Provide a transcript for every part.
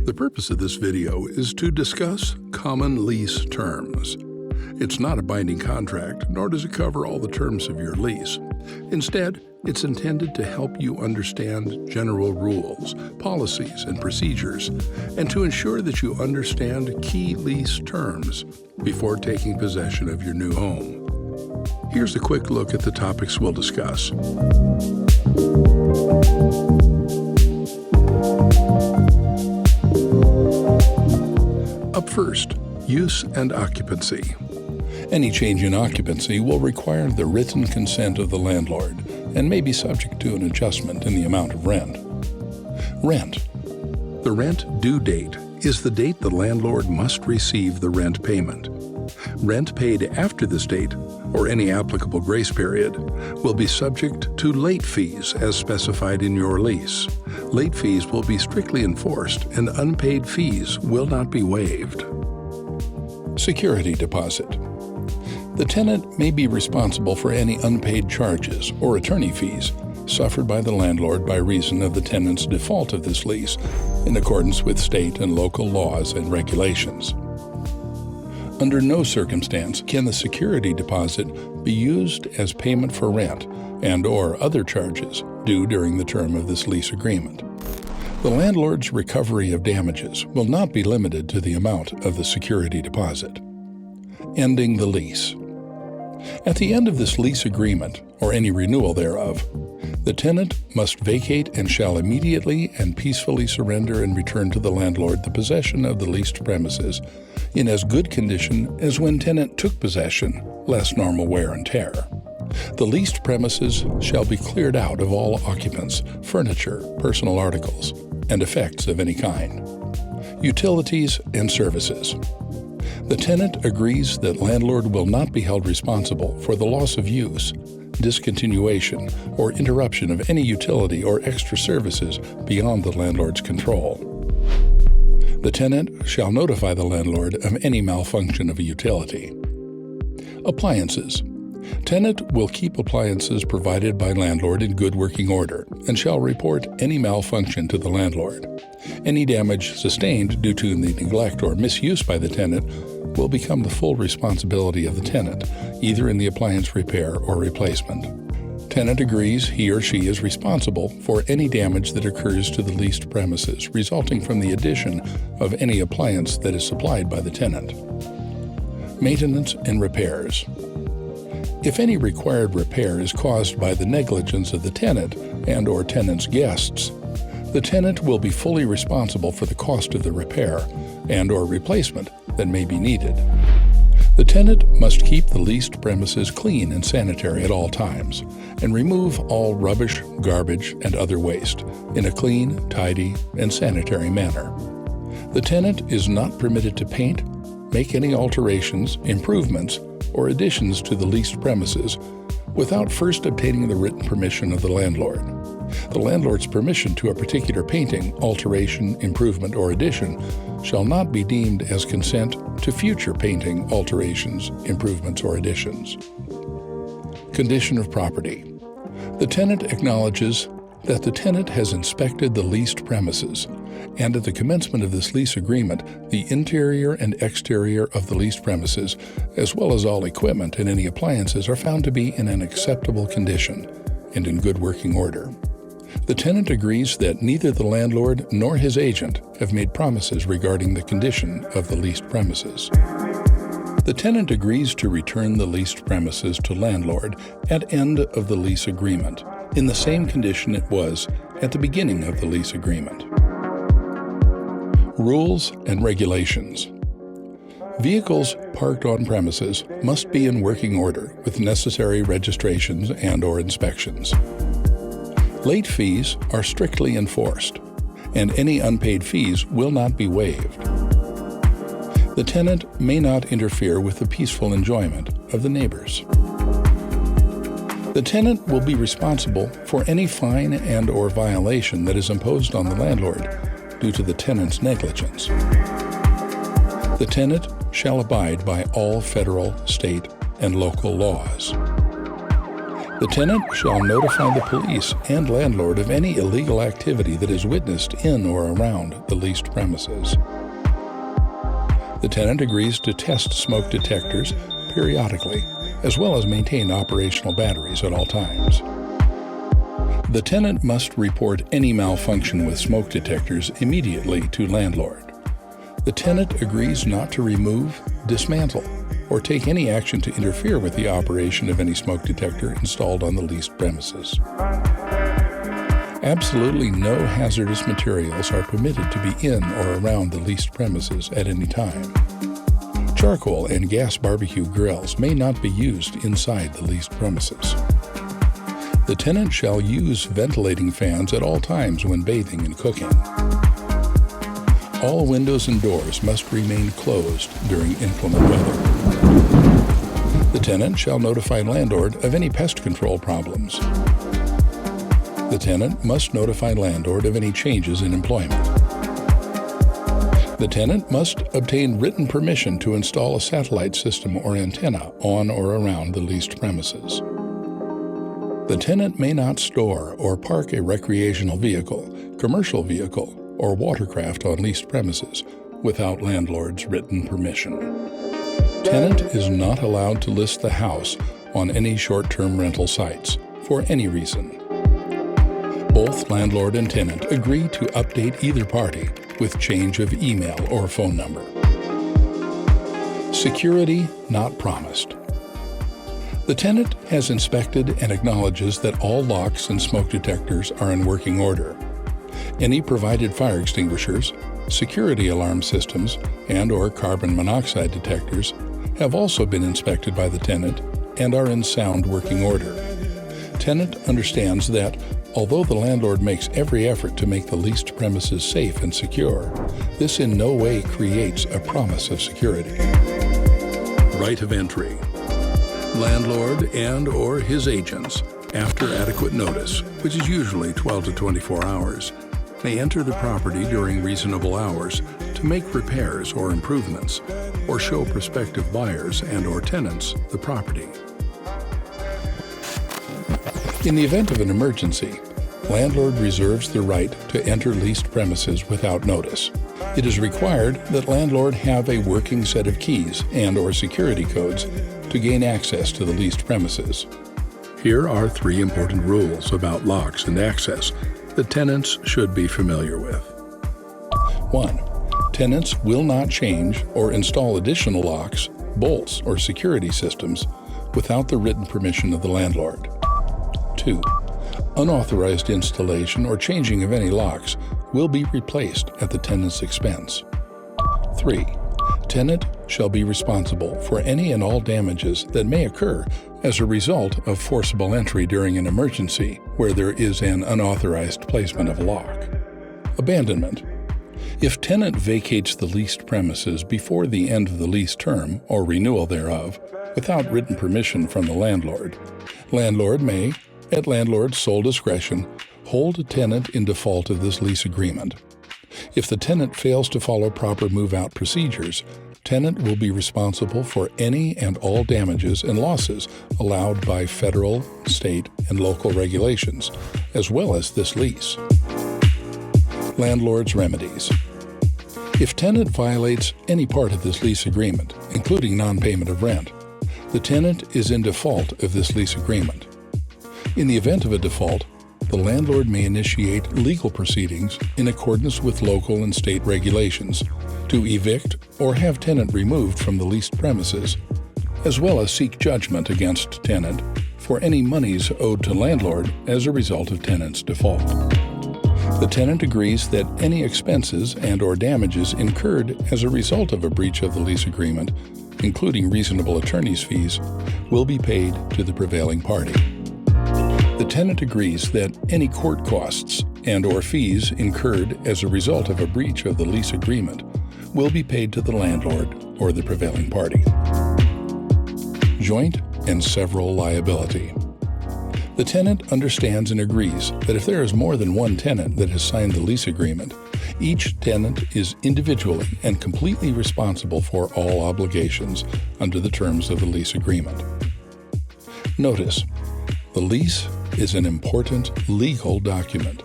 The purpose of this video is to discuss common lease terms. It's not a binding contract, nor does it cover all the terms of your lease. Instead, it's intended to help you understand general rules, policies, and procedures, and to ensure that you understand key lease terms before taking possession of your new home. Here's a quick look at the topics we'll discuss. Up first, use and occupancy. Any change in occupancy will require the written consent of the landlord and may be subject to an adjustment in the amount of rent. Rent. The rent due date is the date the landlord must receive the rent payment. Rent paid after this date, or any applicable grace period, will be subject to late fees as specified in your lease. Late fees will be strictly enforced and unpaid fees will not be waived. Security deposit. The tenant may be responsible for any unpaid charges or attorney fees suffered by the landlord by reason of the tenant's default of this lease in accordance with state and local laws and regulations. Under no circumstance can the security deposit be used as payment for rent and/or other charges due during the term of this lease agreement. The landlord's recovery of damages will not be limited to the amount of the security deposit. Ending the lease. At the end of this lease agreement, or any renewal thereof, the tenant must vacate and shall immediately and peacefully surrender and return to the landlord the possession of the leased premises in as good condition as when tenant took possession, less normal wear and tear. The leased premises shall be cleared out of all occupants, furniture, personal articles, and effects of any kind. Utilities and services. The tenant agrees that landlord will not be held responsible for the loss of use, discontinuation, or interruption of any utility or extra services beyond the landlord's control. The tenant shall notify the landlord of any malfunction of a utility. Appliances. Tenant will keep appliances provided by landlord in good working order and shall report any malfunction to the landlord. Any damage sustained due to the neglect or misuse by the tenant will become the full responsibility of the tenant, either in the appliance repair or replacement. Tenant agrees he or she is responsible for any damage that occurs to the leased premises resulting from the addition of any appliance that is supplied by the tenant. Maintenance and repairs. If any required repair is caused by the negligence of the tenant and/or tenant's guests, the tenant will be fully responsible for the cost of the repair and/or replacement that may be needed. The tenant must keep the leased premises clean and sanitary at all times and remove all rubbish, garbage, and other waste in a clean, tidy, and sanitary manner. The tenant is not permitted to paint, make any alterations, improvements, or additions to the leased premises without first obtaining the written permission of the landlord. The landlord's permission to a particular painting, alteration, improvement, or addition shall not be deemed as consent to future painting, alterations, improvements, or additions. Condition of property. The tenant acknowledges that the tenant has inspected the leased premises, and at the commencement of this lease agreement, the interior and exterior of the leased premises, as well as all equipment and any appliances, are found to be in an acceptable condition and in good working order. The tenant agrees that neither the landlord nor his agent have made promises regarding the condition of the leased premises. The tenant agrees to return the leased premises to landlord at end of the lease agreement, in the same condition it was at the beginning of the lease agreement. Rules and regulations. Vehicles parked on premises must be in working order with necessary registrations and/or inspections. Late fees are strictly enforced, and any unpaid fees will not be waived. The tenant may not interfere with the peaceful enjoyment of the neighbors. The tenant will be responsible for any fine and/or violation that is imposed on the landlord due to the tenant's negligence. The tenant shall abide by all federal, state, and local laws. The tenant shall notify the police and landlord of any illegal activity that is witnessed in or around the leased premises. The tenant agrees to test smoke detectors periodically, as well as maintain operational batteries at all times. The tenant must report any malfunction with smoke detectors immediately to landlord. The tenant agrees not to remove, dismantle, or take any action to interfere with the operation of any smoke detector installed on the leased premises. Absolutely no hazardous materials are permitted to be in or around the leased premises at any time. Charcoal and gas barbecue grills may not be used inside the leased premises. The tenant shall use ventilating fans at all times when bathing and cooking. All windows and doors must remain closed during inclement weather. The tenant shall notify landlord of any pest control problems. The tenant must notify landlord of any changes in employment. The tenant must obtain written permission to install a satellite system or antenna on or around the leased premises. The tenant may not store or park a recreational vehicle, commercial vehicle, or watercraft on leased premises without landlord's written permission. Tenant is not allowed to list the house on any short-term rental sites for any reason. Both landlord and tenant agree to update either party with change of email or phone number. Security not promised. The tenant has inspected and acknowledges that all locks and smoke detectors are in working order. Any provided fire extinguishers, security alarm systems, and/or carbon monoxide detectors have also been inspected by the tenant and are in sound working order. Tenant understands that, although the landlord makes every effort to make the leased premises safe and secure, this in no way creates a promise of security. Right of entry. Landlord and/or his agents, after adequate notice, which is usually 12 to 24 hours, may enter the property during reasonable hours to make repairs or improvements, or show prospective buyers and/or tenants the property. In the event of an emergency, landlord reserves the right to enter leased premises without notice. It is required that landlord have a working set of keys and/or security codes to gain access to the leased premises. Here are 3 important rules about locks and access that tenants should be familiar with. 1. Tenants will not change or install additional locks, bolts, or security systems without the written permission of the landlord. 2. Unauthorized installation or changing of any locks will be replaced at the tenant's expense. 3. Tenant shall be responsible for any and all damages that may occur as a result of forcible entry during an emergency where there is an unauthorized placement of a lock. Abandonment. If tenant vacates the leased premises before the end of the lease term or renewal thereof, without written permission from the landlord may, at landlord's sole discretion, hold a tenant in default of this lease agreement. If the tenant fails to follow proper move-out procedures, tenant will be responsible for any and all damages and losses allowed by federal, state, and local regulations, as well as this lease. Landlord's remedies. If tenant violates any part of this lease agreement, including non-payment of rent, the tenant is in default of this lease agreement. In the event of a default, the landlord may initiate legal proceedings in accordance with local and state regulations to evict or have tenant removed from the leased premises, as well as seek judgment against tenant for any monies owed to landlord as a result of tenant's default. The tenant agrees that any expenses and/or damages incurred as a result of a breach of the lease agreement, including reasonable attorney's fees, will be paid to the prevailing party. The tenant agrees that any court costs and/or fees incurred as a result of a breach of the lease agreement will be paid to the landlord or the prevailing party. Joint and several liability. The tenant understands and agrees that if there is more than one tenant that has signed the lease agreement, each tenant is individually and completely responsible for all obligations under the terms of the lease agreement. Notice: The lease is an important legal document.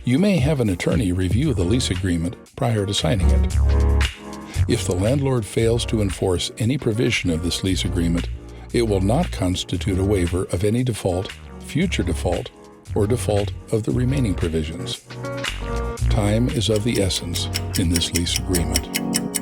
You may have an attorney review the lease agreement prior to signing it. If the landlord fails to enforce any provision of this lease agreement, it will not constitute a waiver of any default, future default, or default of the remaining provisions. Time is of the essence in this lease agreement.